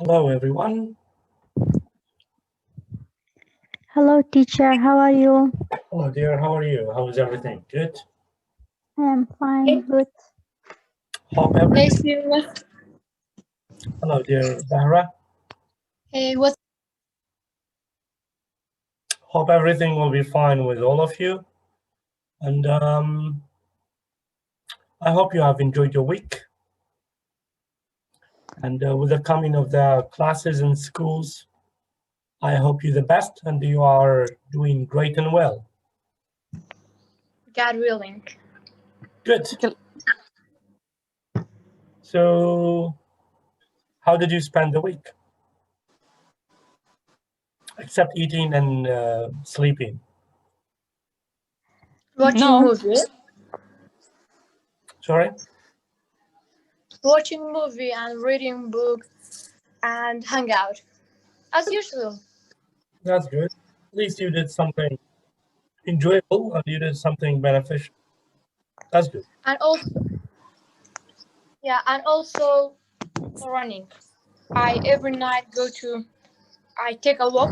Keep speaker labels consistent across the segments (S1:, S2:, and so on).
S1: Hello, everyone.
S2: Hello, teacher. How are you?
S1: Hello, dear. How are you? How is everything? Good?
S2: I am fine, good.
S1: Hope
S3: Hey,
S1: everything.
S3: Sylvia.
S1: Hello, dear Zahra.
S3: Hey, what?
S1: Hope everything will be fine with all of you. And I hope you have enjoyed your week. And with the coming of the classes and schools, I hope you the best and you are doing great and well.
S3: God willing.
S1: Good. So, how did you spend the week? Except eating and sleeping.
S3: Watching movie.
S1: Sorry?
S3: Watching movie and reading book and hang out. As usual.
S1: That's good. At least you did something enjoyable and you did something beneficial. That's good.
S3: And also running. I every night I take a walk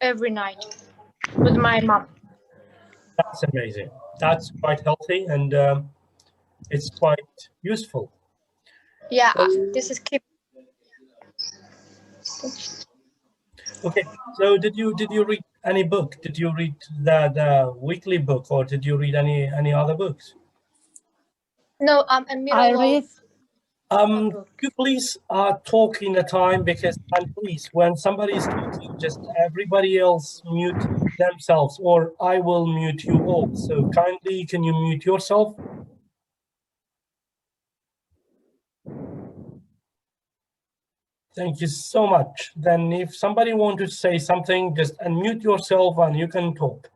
S3: every night with my mom.
S1: That's amazing. That's quite healthy and it's quite useful.
S3: Yeah, this is keep.
S1: Okay, so did you read any book? Did you read the weekly book or did you read any other books?
S3: No, I'm in middle of
S1: Could you please talk in a time and please when somebody is talking, just everybody else mute themselves or I will mute you all. So kindly can you mute yourself? Thank you so much. Then if somebody wants to say something, just unmute yourself and you can talk.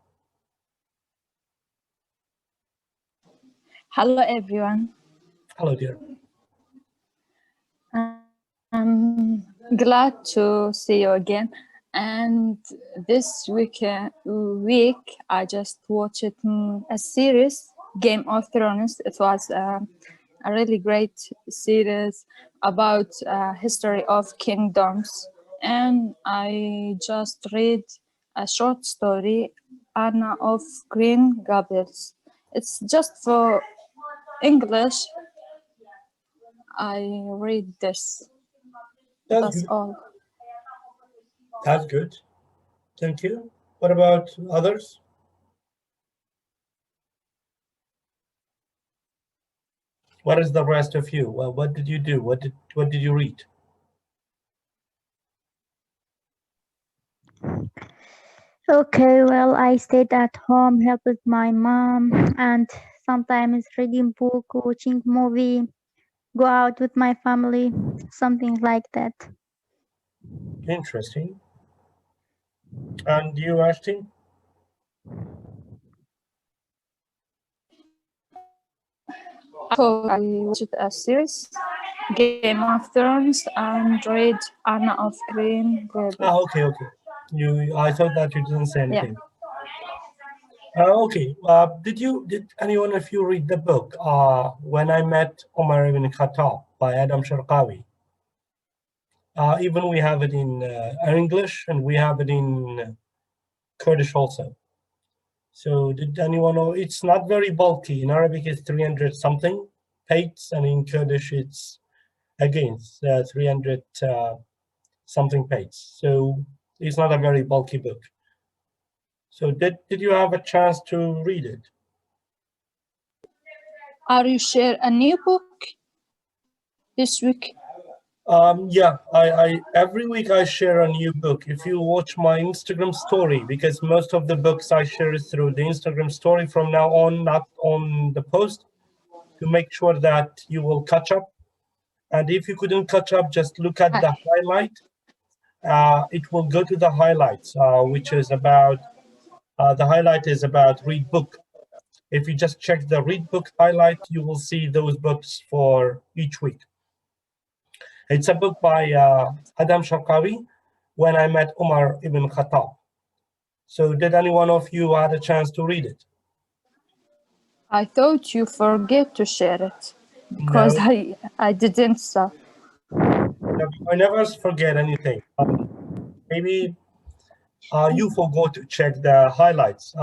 S4: Hello, everyone.
S1: Hello, dear.
S4: I'm glad to see you again. And this week, I just watched a series, Game of Thrones. It was a really great series about history of kingdoms. And I just read a short story, Anna of Green Gables. It's just for English. I read this. That's all.
S1: That's good. Thank you. What about others? What is the rest of you? Well, what did you do? What did you read?
S2: Okay, well, I stayed at home, helped with my mom, and sometimes reading book, watching movie, go out with my family, something like that.
S1: Interesting. And you, Ashton?
S4: I watched a series, Game of Thrones, and read Anna of Green Gables.
S1: Okay. I thought that you didn't say anything.
S4: Yeah.
S1: Okay. Did anyone of you read the book When I Met Omar Ibn Khattab by Adham Sharqawi? Even we have it in English and we have it in Kurdish also. So did anyone know? It's not very bulky. In Arabic, it's 300 something pages, and in Kurdish, it's again 300 something pages. So it's not a very bulky book. So did you have a chance to read it?
S4: Are you share a new book this week?
S1: Yeah, I every week I share a new book. If you watch my Instagram story, because most of the books I share is through the Instagram story from now on, not on the post, to make sure that you will catch up. And if you couldn't catch up, just look at the highlight. It will go to the highlights, which is about, the highlight is about read book. If you just check the read book highlight, you will see those books for each week. It's a book by Adham Sharqawi, When I Met Omar Ibn Khattab. So did any one of you had a chance to read it?
S4: I thought you forget to share it because
S1: No.
S4: I didn't.
S1: I never forget anything. Maybe you forgot to check the highlights.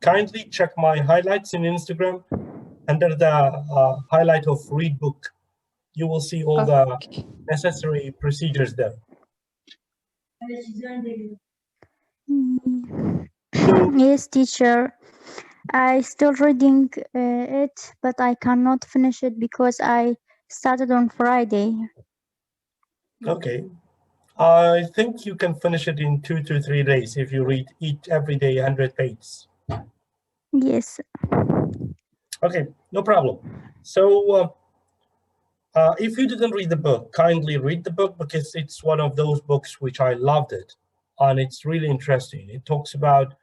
S1: Kindly check my highlights in Instagram under the highlight of read book. You will see all the
S4: Okay.
S1: necessary procedures there. So,
S2: Yes, teacher. I still reading it, but I cannot finish it because I started on Friday.
S1: okay. I think you can finish it in 2 to 3 days if you read each every day 100 pages.
S2: Yes.
S1: Okay, no problem. So if you didn't read the book, kindly read the book because it's one of those books which I loved it. And it's really interesting. It talks about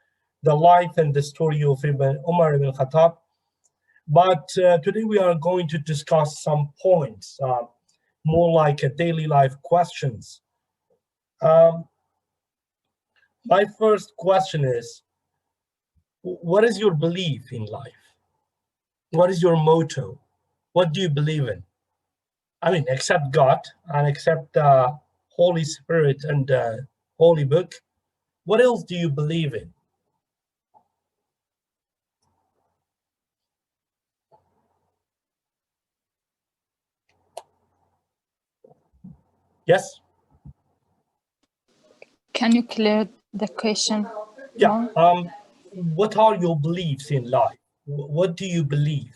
S1: the life and the story of Omar Ibn Khattab. But today we are going to discuss some points, more like a daily life questions. My first question is, what is your belief in life? What is your motto? What do you believe in? I mean, except God and except the Holy Spirit and the Holy Book, what else do you believe in? Yes?
S4: Can you clear the question
S1: Yeah.
S4: more?
S1: What are your beliefs in life? What do you believe?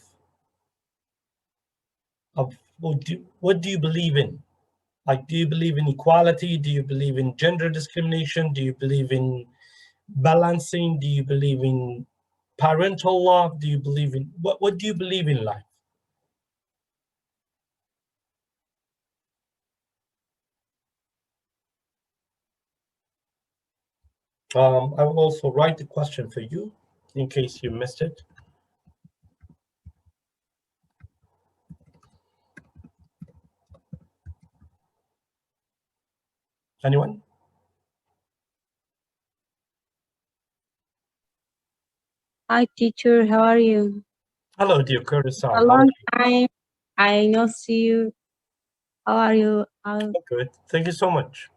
S1: What do you believe in? Like, do you believe in equality? Do you believe in gender discrimination? Do you believe in balancing? Do you believe in parental love? Do you believe in what do you believe in life? I will also write the question for you in case you missed it. Anyone?
S5: Hi, teacher. How are you?
S1: Hello, dear Curtis.
S5: A
S1: How are
S5: long
S1: you?
S5: time. I not see you. How are you?
S1: Good. Thank you so much.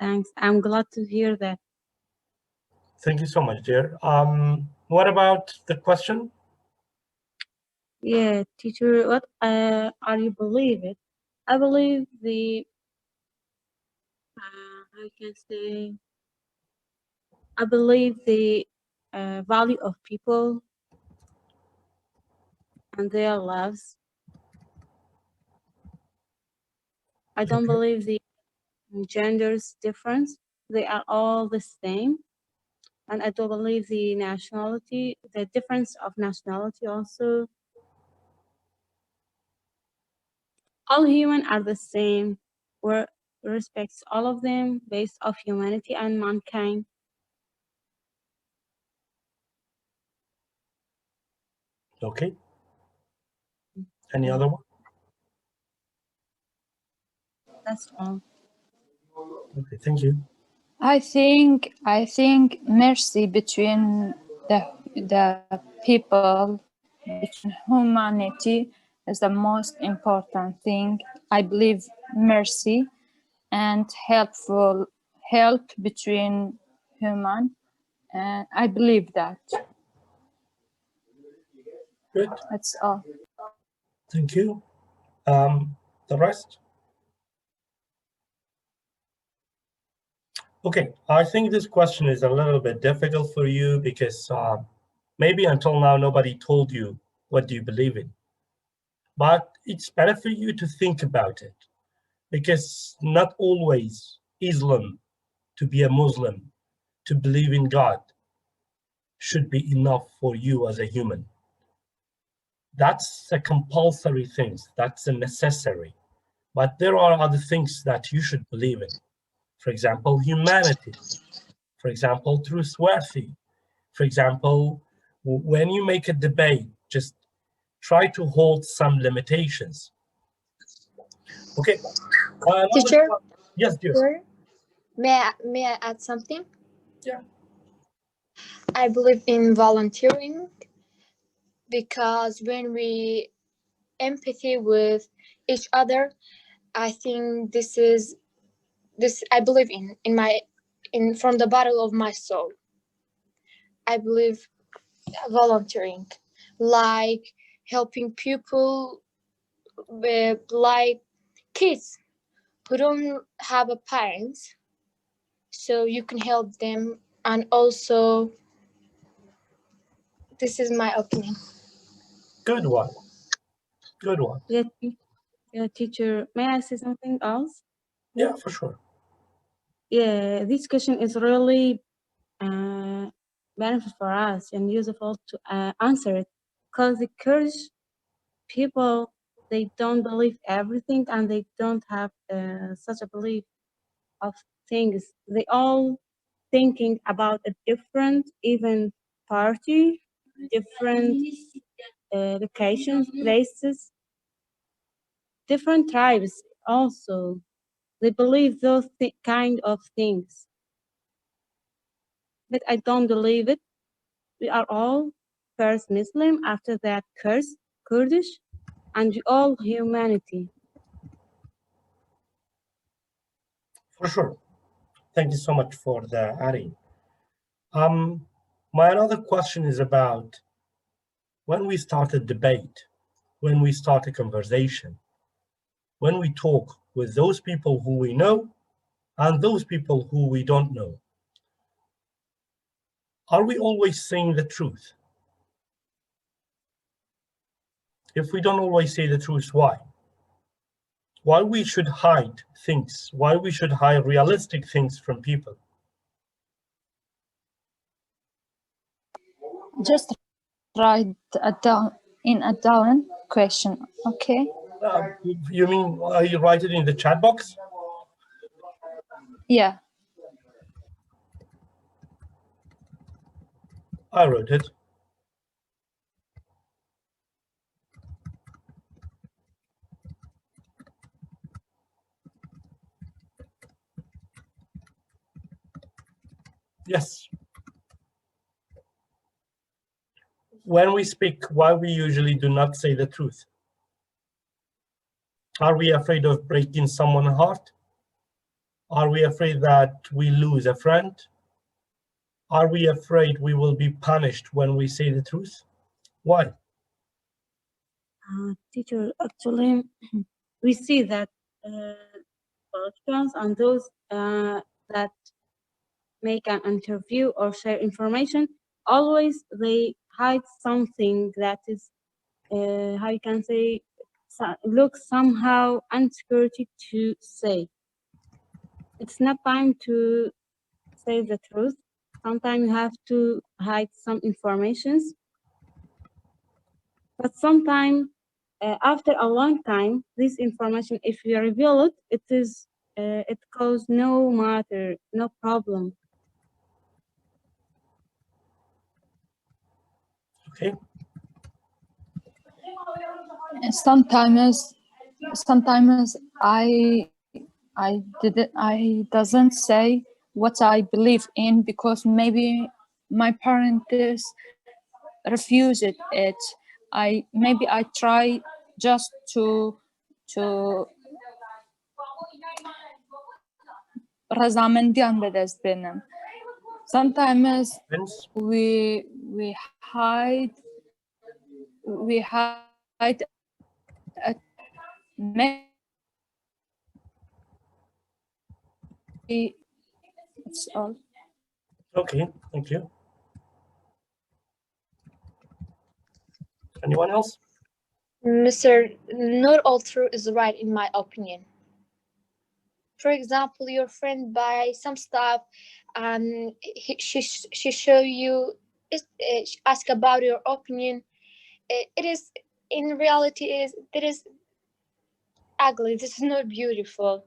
S5: Thanks. I'm glad to hear that.
S1: Thank you so much, dear. What about the question?
S5: Yeah, teacher. What are you believe it? I believe the. I can say. I believe the value of people and their lives. I don't
S1: Okay.
S5: believe the genders difference. They are all the same. And I don't believe the nationality, the difference of nationality also. All humans are the same. We respects all of them based of humanity and mankind.
S1: Okay. Any other one?
S5: That's all.
S1: Okay, thank you.
S4: I think mercy between the people, between humanity, is the most important thing. I believe mercy and help between human, and I believe that.
S1: Good.
S4: That's all.
S1: Thank you. The rest? Okay, I think this question is a little bit difficult for you because maybe until now nobody told you what do you believe in. But it's better for you to think about it because not always Islam, to be a Muslim, to believe in God, should be enough for you as a human. That's a compulsory thing, that's a necessary. But there are other things that you should believe in. For example, humanity. For example, trustworthy. For example, when you make a debate, just try to hold some limitations. Okay.
S3: Teacher,
S1: Yes, dear.
S3: sir, may I add something?
S1: Yeah.
S3: I believe in volunteering because when we empathy with each other I think this I believe in from the bottom of my soul. I believe volunteering, like helping people with like kids who don't have a parents, so you can help them. And also, this is my opinion.
S1: Good one. Good one.
S5: Yeah, teacher, may I say something else?
S1: Yeah, for sure.
S5: Yeah, this question is really benefit for us and useful to answer it, because the courage people, they don't believe everything and they don't have such a belief of things. They all thinking about a different even party, different locations, places, different tribes also. They believe those kind of things. But I don't believe it. We are all first Muslim, after that Kurdish, and we all humanity.
S1: For sure. Thank you so much for the adding. My another question is about when we start a debate, when we start a conversation, when we talk with those people who we know and those people who we don't know, are we always saying the truth? If we don't always say the truth, why? Why we should hide things? Why we should hide realistic things from people?
S4: Just write a down question, okay?
S1: You mean you write it in the chat box?
S4: Yeah.
S1: I wrote it. Yes. When we speak, why we usually do not say the truth? Are we afraid of breaking someone's heart? Are we afraid that we lose a friend? Are we afraid we will be punished when we say the truth? Why?
S5: Teacher, actually, we see that politicians and those that make an interview or share information, always they hide something that is, how you can say, looks somehow unsecurity to say. It's not time to say the truth. Sometimes you have to hide some informations. But sometimes, after a long time, this information, if you reveal it, it cause no matter, no problem.
S1: Okay.
S4: Sometimes I doesn't say what I believe in because maybe my parents refuse it. I try just to رضامندی به دست بینم. Sometimes we hide it's all.
S1: Okay, thank you. Anyone else?
S3: Mr. Not all truth is right in my opinion. For example, your friend buys some stuff and she show you, ask about your opinion. It is, in reality, it is ugly. This is not beautiful.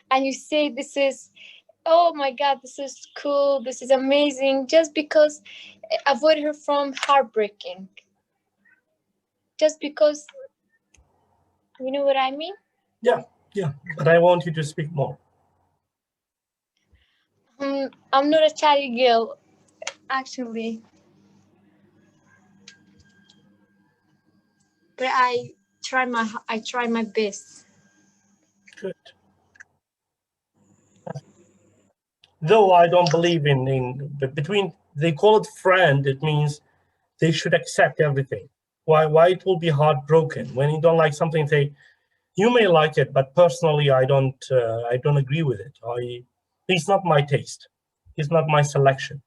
S3: And you say this is, oh my God, this is cool. This is amazing. Just because avoid her from heartbreaking. Just because, you know what I mean?
S1: Yeah, but I want you to speak more.
S3: I'm not a chatty girl, actually. But I try my best.
S1: Good. Though I don't believe but between, they call it friend, it means they should accept everything. Why it will be heartbroken when you don't like something? You may like it, but personally, I don't agree with it. It's not my taste. It's not my selection.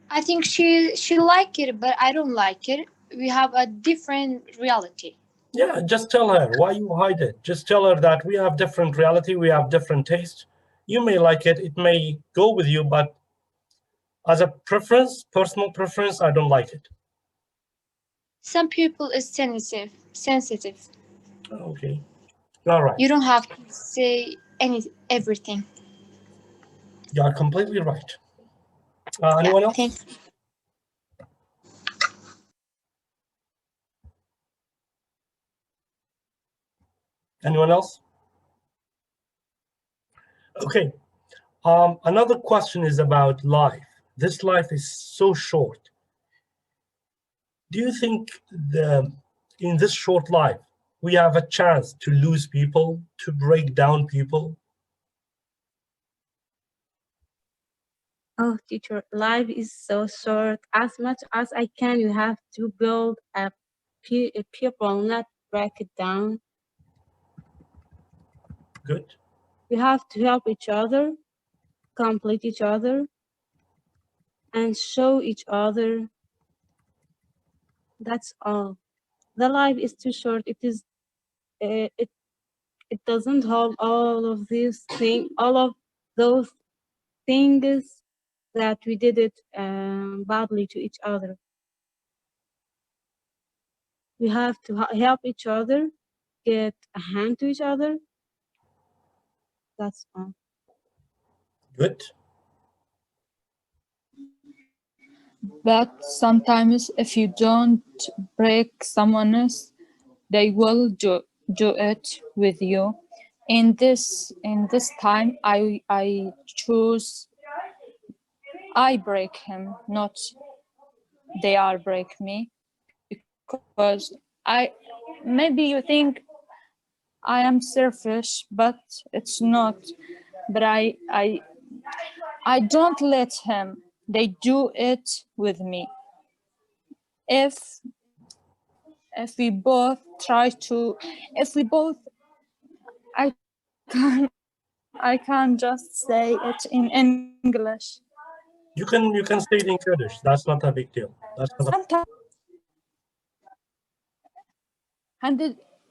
S3: I think she like it, but I don't like it. We have a different reality.
S1: Yeah, just tell her. Why you hide it? Just tell her that we have different reality, we have different taste. You may like it, it may go with you, but as a preference, personal preference, I don't like it.
S3: Some people is sensitive.
S1: Okay, all right.
S3: You don't have to say everything.
S1: You are completely right. Anyone else?
S3: Thanks.
S1: Anyone else? Okay. Another question is about life. This life is so short. Do you think in this short life, we have a chance to lose people, to break down people?
S5: Oh, teacher, life is so short. As much as I can, you have to build a people, not break it down.
S1: Good.
S5: We have to help each other, complete each other, and show each other. That's all. The life is too short. It doesn't hold all of these things, all of those things that we did it badly to each other. We have to help each other, get a hand to each other. That's all.
S1: Good.
S4: But sometimes if you don't break someone else, they will do it with you. In this time, I choose I break him, not they are break me, because maybe you think I am selfish, but it's not. But I don't let him. They do it with me. If we both try to, if we both, I can't just say it in English.
S1: You can say it in Kurdish. That's not a big deal. That's not
S4: Sometimes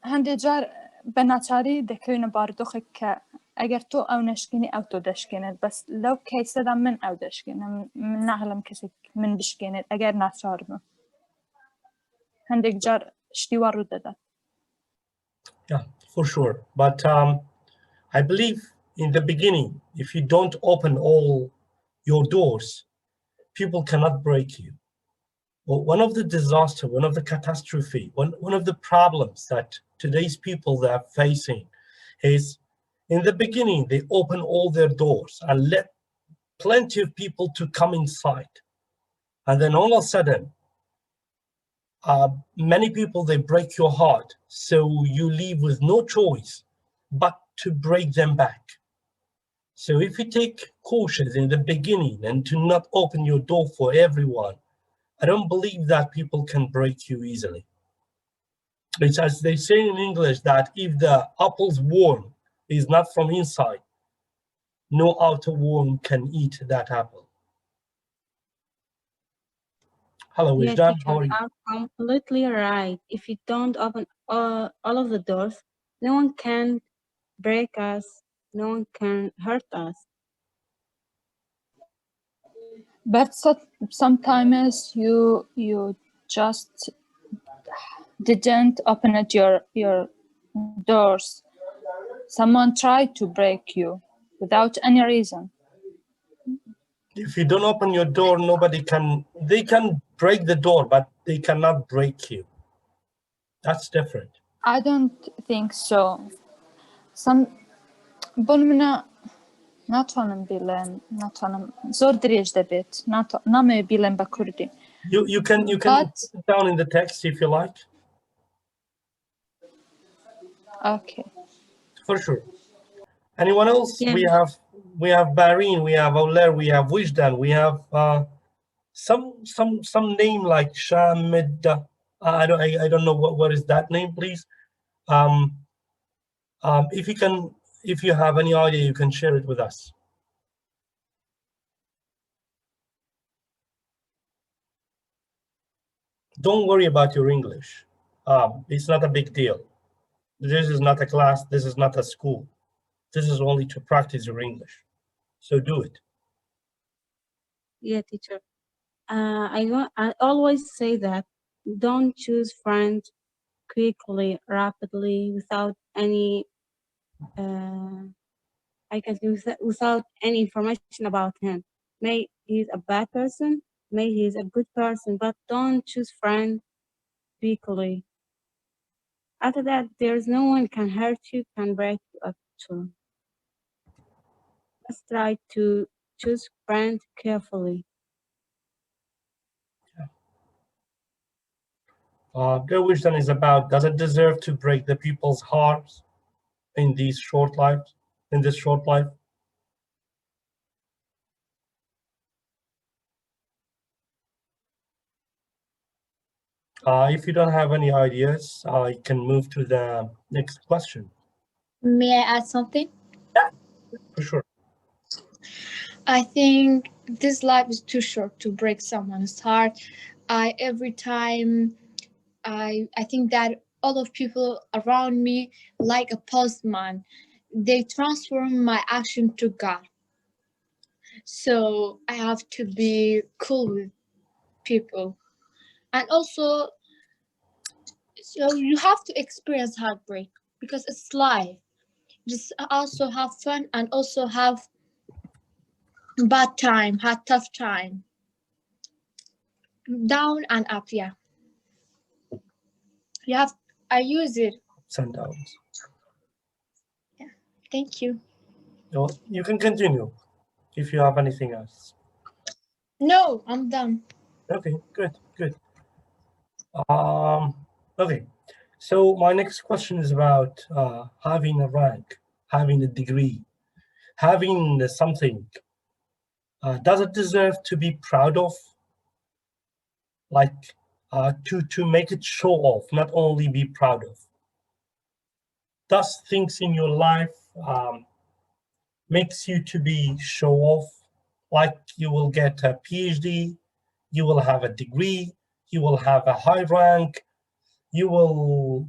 S4: هندي جار بناتشاري دكوين باردوخك اگر تو او نشكيني او تو دشكينت بس لو كيسه دا من او دشكينت من نعلم كسك من بشكينت اگر ناتشارم هندي جار شتي وارو دادا.
S1: Yeah, for sure. But I believe in the beginning, if you don't open all your doors, people cannot break you. Well, one of the disaster, one of the catastrophe, one of the problems that today's people are facing is in the beginning, they open all their doors and let plenty of people to come inside. And then all of a sudden, many people, they break your heart. So you leave with no choice but to break them back. So if you take cautions in the beginning and to not open your door for everyone, I don't believe that people can break you easily. It's as they say in English that if the apple's worm is not from inside, no outer worm can eat that apple. Hello,
S5: Yes,
S1: Wijdan,
S5: teacher,
S1: how are you?
S5: are completely right. If you don't open all of the doors, no one can break us, no one can hurt us.
S4: But sometimes you just didn't open it your doors. Someone tried to break you without any reason.
S1: If you don't open your door, they can break the door, but they cannot break you. That's different.
S4: I don't think so. Some Bolmina ناتوانم بیلم زور دریج دبیت نامه بیلم با کردی.
S1: You can put it down in the text if you like.
S4: Okay.
S1: For sure. Anyone else?
S5: Yeah.
S1: We have Barine, we have Oler, we have Wijdan, we have some name like Shamid. I don't know what is that name, please. If you can, if you have any idea, you can share it with us. Don't worry about your English. It's not a big deal. This is not a class. This is not a school. This is only to practice your English. So do it.
S5: Yeah, teacher. I always say that don't choose friends quickly, rapidly, without any without any information about him. May he's a bad person, may he's a good person, but don't choose friends quickly. After that, there's no one can hurt you, can break you up too. Let's try to choose friends carefully.
S1: Their wisdom is about, does it deserve to break the people's hearts in these short lives, in this short life? If you don't have any ideas, I can move to the next question.
S3: May I add something?
S1: For sure.
S3: I think this life is too short to break someone's heart. Every time I think that all of people around me like a postman. They transform my action to God. So I have to be cool with people. And also, so you have to experience heartbreak because it's life. Just also have fun and also have bad time, had tough time. Down and up, yeah. You have I use it.
S1: Ups and downs.
S3: Thank you.
S1: Well, you can continue if you have anything else.
S3: No, I'm done.
S1: Okay, good, good. Okay, so my next question is about having a rank, having a degree, having something. Does it deserve to be proud of? Like to make it show off, not only be proud of. Does things in your life makes you to be show off? Like you will get a PhD, you will have a degree, you will have a high rank, you will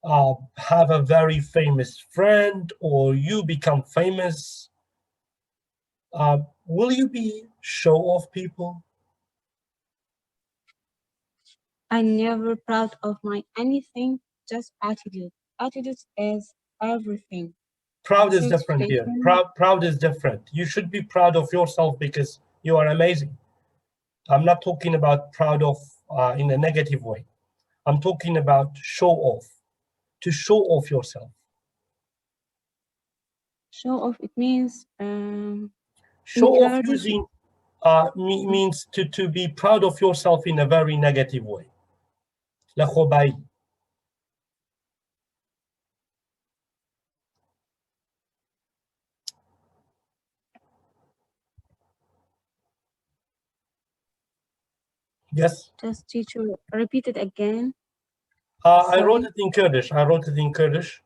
S1: have a very famous friend, or you become famous. Will you be show off people?
S5: I never proud of my anything, just attitude. Attitude is everything.
S1: Proud is different here.
S5: Certification.
S1: Proud is different. You should be proud of yourself because you are amazing. I'm not talking about proud of in a negative way. I'm talking about show off, to show off yourself.
S5: Show off, it means
S1: Show off
S5: encourage.
S1: using means to be proud of yourself in a very negative way. لخبایی. Yes.
S5: Just teacher, repeat it again.
S1: I wrote
S5: Sorry.
S1: it in Kurdish. I wrote it in Kurdish.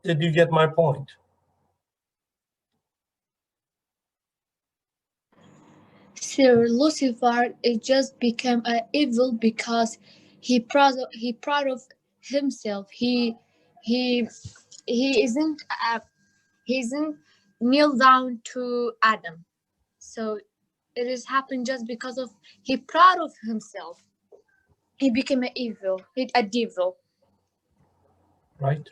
S1: Did you get my point?
S3: Sir Lucifer it just became an evil because he proud of himself. He he isn't he isn't kneel down to Adam. So it is happened just because of he proud of himself. He became a devil.
S1: Right.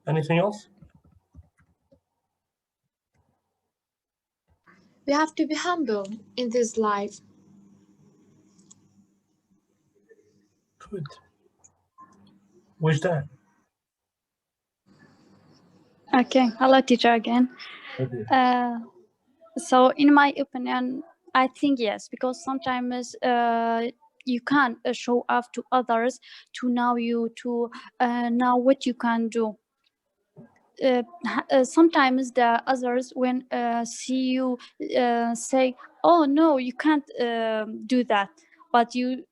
S1: Anything else?
S3: We have to be humble in this life.
S1: Good. Which time?
S2: Okay, hello teacher again.
S1: Okay.
S6: So in my opinion, I think yes, because sometimes you can show off to others to know you, to know what you can do. Sometimes the others when see you say, oh no, you can't do that, but you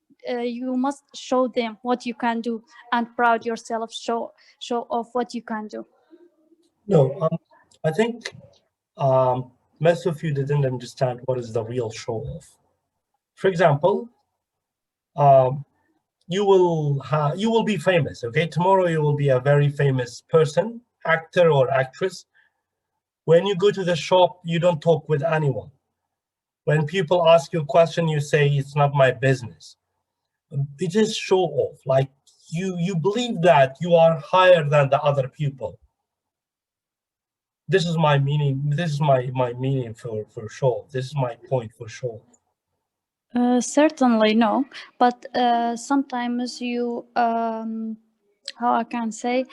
S6: must show them what you can do and proud yourself, show off what you can do.
S1: No, I think most of you didn't understand what is the real show off. For example, you will be famous. Okay, tomorrow you will be a very famous person, actor or actress. When you go to the shop, you don't talk with anyone. When people ask you a question, you say it's not my business. It is show off. Like you believe that you are higher than the other people. This is my meaning. This is my meaning for show. This is my point for show.
S6: Certainly no, but sometimes you how I can say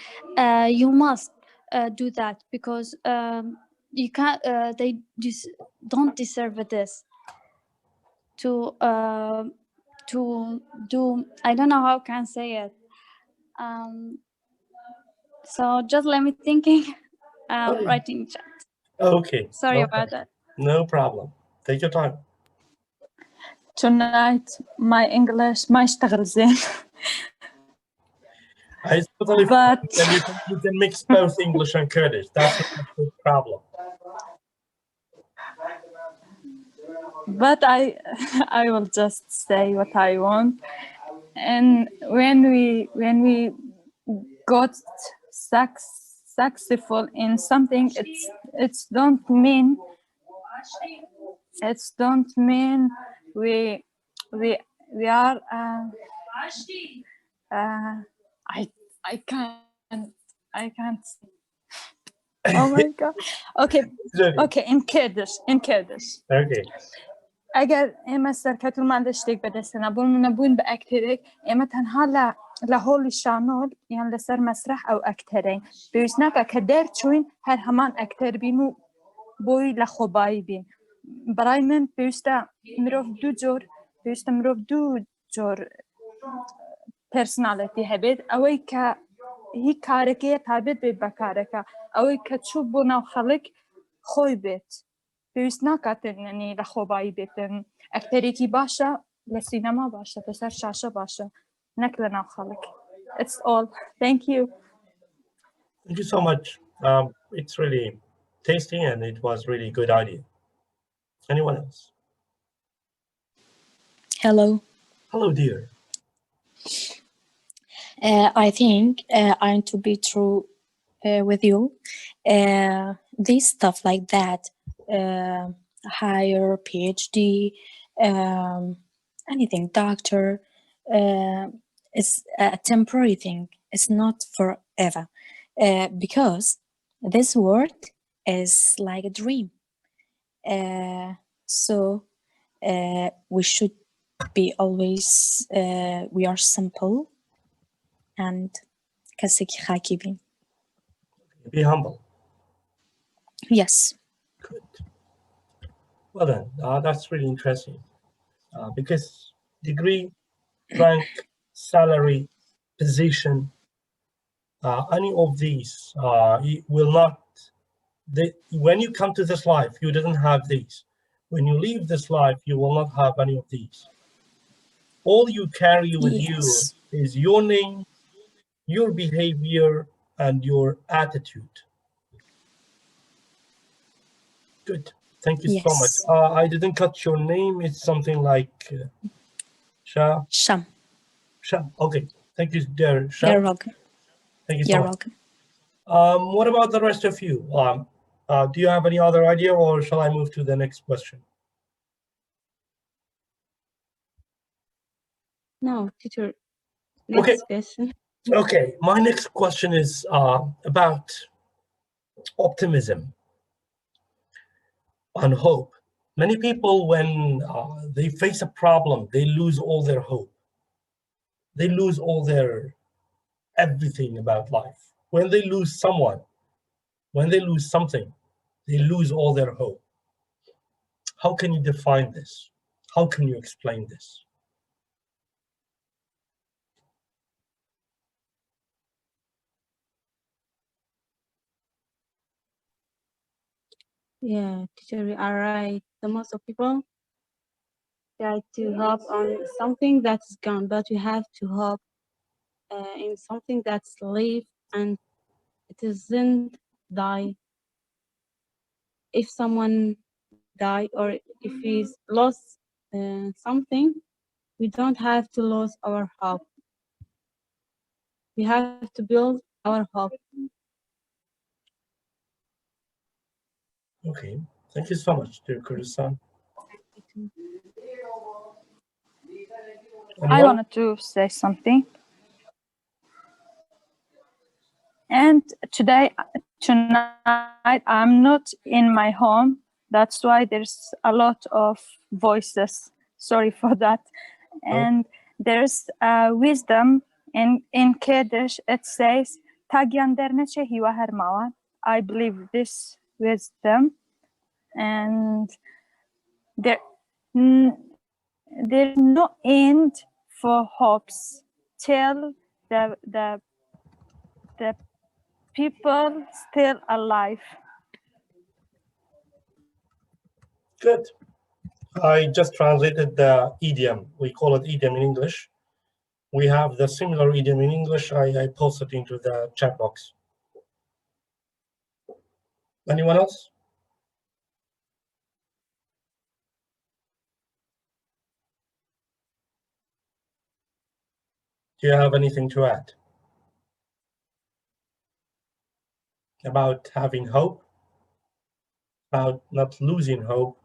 S6: you must do that because you can't they don't deserve this to do. I don't know how I can say it. So just let me thinking. Writing chat.
S1: Okay.
S6: Sorry
S1: No
S6: about
S1: problem.
S6: that.
S1: No problem. Take your time.
S4: Tonight my English ما يشتغل زين.
S1: I totally
S4: But
S1: you can mix both English and Kurdish. That's not a big problem.
S4: but I will just say what I want. And when we got successful in something, it's don't mean we are I can't oh my god. Okay in Kurdish
S1: Okay.
S4: اگر ئێمە سەرکەوتمان لە شتێک بەدەستێنا بۆ نەبوون بە ئەکتەرێک ئێمە تەنها لە هۆڵی شانۆر یان لەسەر مەسرح ئەو ئەکتەرین پێویست ناکە کە دەرچوین هەر هەمان ئەکتەر بین و بۆی لە خۆبایی بین بەڕای من پێویستە مرۆڤ دوو جۆر پەرسناڵەتی هەبێت ئەوەی کە هیچ کارەکەیە تابێت بێت بە کارەکە ئەوەی کە چوو بۆ ناو خەڵک خۆی بێت پێویست ناکاتێننی لە خۆبایی بێتن ئەکتەرێکی باشە لە سینەما باشە لەسەر شاشە باشە نەک لە ناو خەڵک. It's all. Thank you.
S1: Thank you so much. It's really tasty and it was really good idea. Anyone else?
S7: Hello.
S1: Hello, dear.
S7: I think I'm to be true with you. This stuff like that, higher PhD, anything, doctor, is a temporary thing. It's not forever, because this world is like a dream. So we should be always, we are simple and
S1: Be humble.
S7: Yes.
S1: Good. Well then, that's really interesting. Because degree, rank, salary, position, any of these will not. When you come to this life, you didn't have these. When you leave this life, you will not have any of these. All you carry with you is your name, your behavior, and your attitude. Good. Thank you so much. I didn't catch your name. It's something like
S7: Sham.
S1: Sham. Okay. Thank you, dear Sham.
S7: You're welcome.
S1: Thank you so
S7: You're
S1: much.
S7: welcome.
S1: What about the rest of you? Do you have any other idea, or shall I move to the next question?
S5: No, teacher. Next question.
S1: Okay, my next question is about optimism and hope. Many people, when they face a problem, they lose all their hope. They lose all their everything about life. When they lose someone, when they lose something, they lose all their hope. How can you define this? How can you explain this?
S5: Yeah, teacher, you are right. The most of people try to hope on something that's gone, but you have to hope in something that's live and it isn't die. If someone die or if he's lost something, we don't have to lose our hope. We have to build our hope.
S1: Okay, thank you so much, dear Kurdistan.
S4: I wanted to say something. And tonight, I'm not in my home. That's why there's a lot of voices. Sorry for that. And there's wisdom in Kurdish. It says, "Tagyan derneche hiwa hermawan." I believe this wisdom, and there's no end for hopes till the people still alive.
S1: Good. I just translated the idiom. We call it idiom in English. We have the similar idiom in English. I posted into the chat box. Anyone else? Do you have anything to add about having hope, about not losing hope?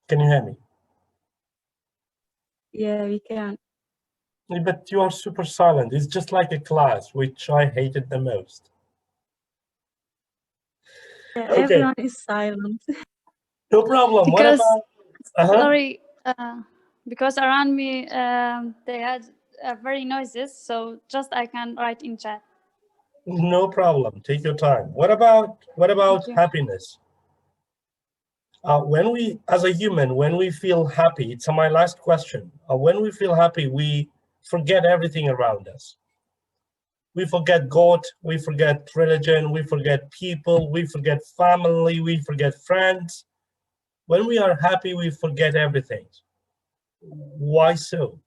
S1: Can you hear me?
S5: Yeah, we can.
S1: But you are super silent. It's just like a class, which I hated the most.
S5: Yeah,
S1: Okay.
S5: everyone is silent.
S1: No problem.
S6: Because,
S1: What about?
S6: sorry, because around me they had very noises, so just I can write in chat.
S1: No problem. Take your time. What about happiness? When we, as a human, when we feel happy, it's my last question. When we feel happy, we forget everything around us. We forget God, we forget religion, we forget people, we forget family, we forget friends. When we are happy, we forget everything. Why so?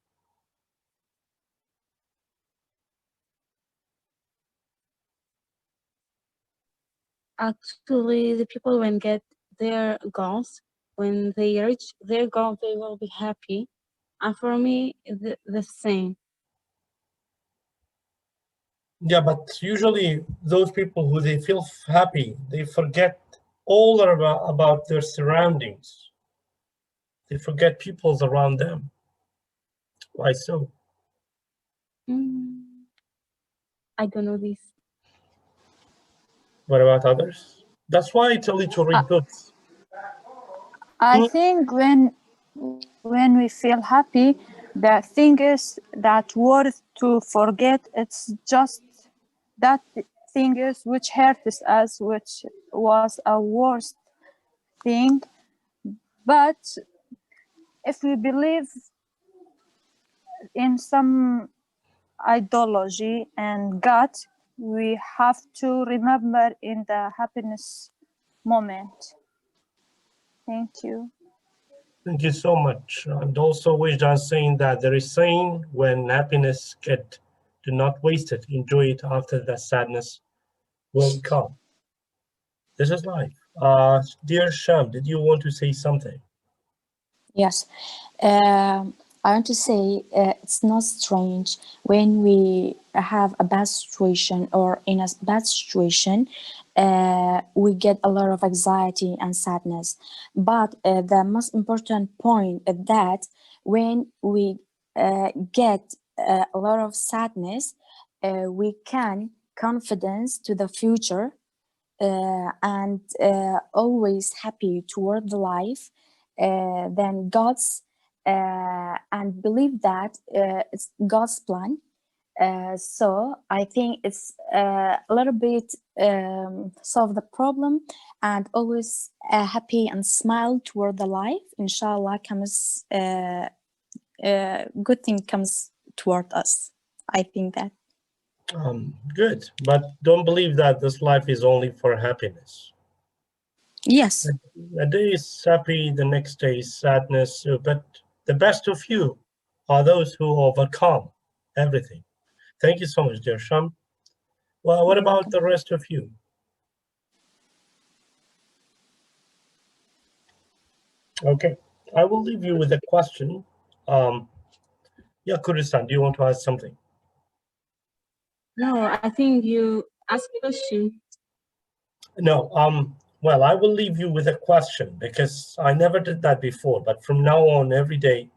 S5: Actually, the people when get their goals, when they reach their goal, they will be happy. And for me, the same.
S1: Yeah, but usually those people who they feel happy, they forget all about their surroundings. They forget people's around them. Why so?
S5: I don't know this.
S1: What about others? That's why I tell you to read books.
S4: I think when we feel happy, the thing is that worth to forget. It's just that thing is which hurts us, which was a worst thing. But if we believe in some ideology and God, we have to remember in the happiness moment. Thank you.
S1: Thank you so much. And also Wijdan saying that there is saying when happiness get, do not waste it, enjoy it after the sadness will come. This is life. Dear Sham, did you want to say something?
S7: Yes, I want to say it's not strange when we have a bad situation or in a bad situation, we get a lot of anxiety and sadness. But the most important point is that when we get a lot of sadness, we can confidence to the future and always happy toward the life, then God's and believe that it's God's plan So I think it's a little bit solve the problem, and always happy and smile toward the life. Inshallah comes good thing comes toward us. I think that.
S1: Good, but don't believe that this life is only for happiness.
S7: Yes.
S1: A day is happy, the next day is sadness, but the best of you are those who overcome everything. Thank you so much, dear Sham. Well, what about the rest of you? Okay, I will leave you with a question. Yeah, Kurdistan, do you want to ask something?
S5: No, I think you asked a question.
S1: No, well, I will leave you with a question because I never did that before, but from now on, every day,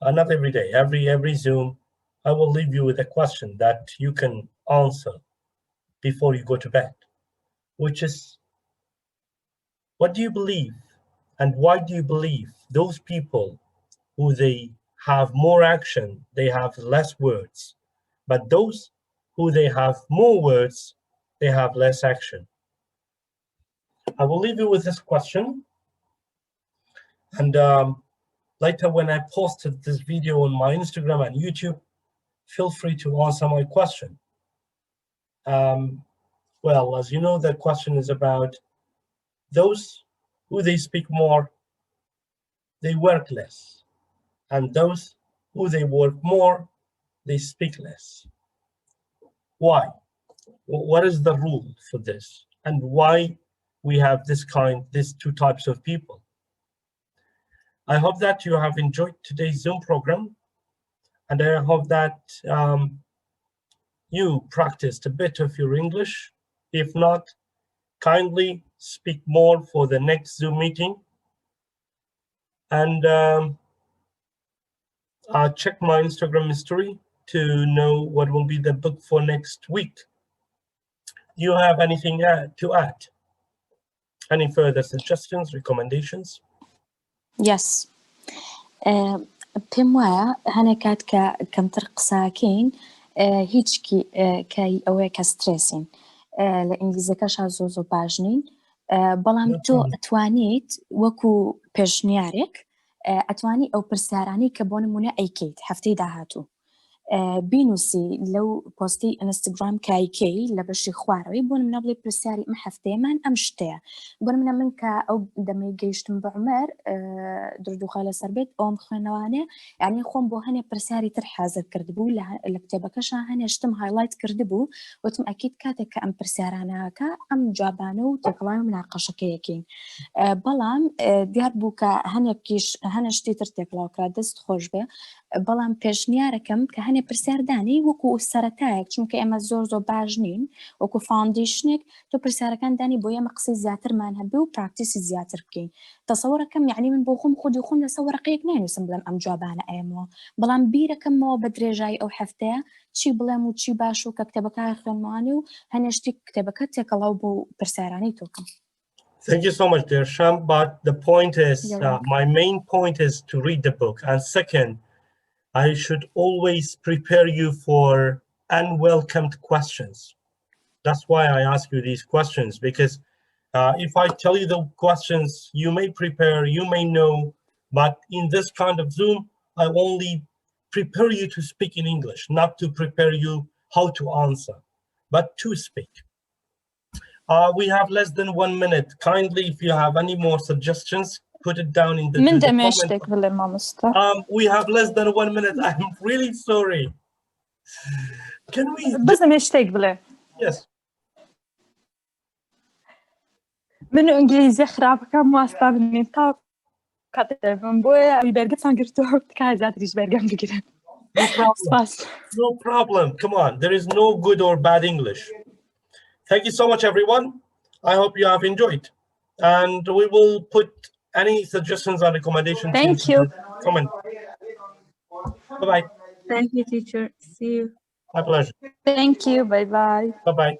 S1: not every day, every Zoom, I will leave you with a question that you can answer before you go to bed, which is, what do you believe and why do you believe those people who they have more action, they have less words, but those who they have more words, they have less action? I will leave you with this question, and later when I posted this video on my Instagram and YouTube, feel free to answer my question. Well, as you know, the question is about those who they speak more, they work less, and those who they work more, they speak less. Why? What is the rule for this? And why we have these two types of people? I hope that you have enjoyed today's Zoom program, and I hope that you practiced a bit of your English. If not, kindly speak more for the next Zoom meeting. And check my Instagram history to know what will be the book for next week. Do you have anything to add? Any further suggestions, recommendations?
S7: Yes. پێم وایە هەنێک کات کە کەمتر قساکەین هیچکی کای ئەوەیە کە سترێسین لە ئینگلیزەکەشا زۆ باش نین بەڵام تۆ ئەتوانیت وەکو پێشنیارێک ئەتوانی ئەو پرسیارانی کە بۆ نمونە ئەیکەیت هەفتەی داهاتوو بینوسی لەو پۆستی ئینستاگرام کایکەی لە بەشی خوارەوەی بۆ نمونە بڵێ پرسیاری ئەم هەفتەیەمان ئەم شتەیە بۆ نمونە من کە ئەو دەمەی گەیشتم بە عومەر دردوخە لەسەر بێت ئەوم خوێنەوانێ یعنی خۆم بۆ هەنێ پرسیاری تر حازر کردبوو لە کتێبەکەشە هەنێ شتم هایلایت کردبوو وتم ئەکید کاتێک کە ئەم پرسیارانەکە ئەم جوابانە و تێکەڵاوی مناقەشەکەیەکەین بەڵام دیار بوو کە هەنێ شتی تر تێکەڵاوکرا دەست خۆش بێ بەڵام پێشنیارەکەم کە هەنێ پرسیاردانی وەکو سەرەتایەک چونکە ئێمە زۆر باش نین وەکو فاوندیشنێک تۆ پرسیارەکان دانی بۆ ئێمە قسەی زیاترمان هەبێ و پراکتیسی زیاتر بکەین تەسەوەرەکەم یعنی من بۆ خۆم خودی لەسەر وەرەقەیەک نانووسم بڵێم ئەم جوابانە ئێمەوە بەڵام بیرەکەمەوە بە درێژایی ئەو هەفتەیە چی بڵێم و چی باش و کە کتێبەکە خوێنمانێ و هەنێشتی کتێبەکە تێکەڵاو بۆ پرسیارانەی تۆکەم.
S1: Thank you so much, dear Sham. But the point is, my main point is to read the book. And second, I should always prepare you for unwelcomed questions. That's why I ask you these questions, because if I tell you the questions, you may prepare, you may know, but in this kind of Zoom, I only prepare you to speak in English, not to prepare you how to answer, but to speak. We have less than 1 minute. Kindly, if you have any more suggestions, put it down in the comments. We have less than 1 minute. I'm really sorry. Can we? Yes.
S4: من إنجليزي خراب كم واسطة بالنطاق كاتبهم بويا البرجر سانجرتو كازات ريش برجر بكرة.
S1: No problem. Come on. There is no good or bad English. Thank you so much, everyone. I hope you have enjoyed. And we will put any suggestions or recommendations.
S4: Thank you.
S1: Comment. Bye-bye.
S5: Thank you, teacher. See you.
S1: My pleasure.
S4: Thank you. Bye-bye.
S1: Bye-bye.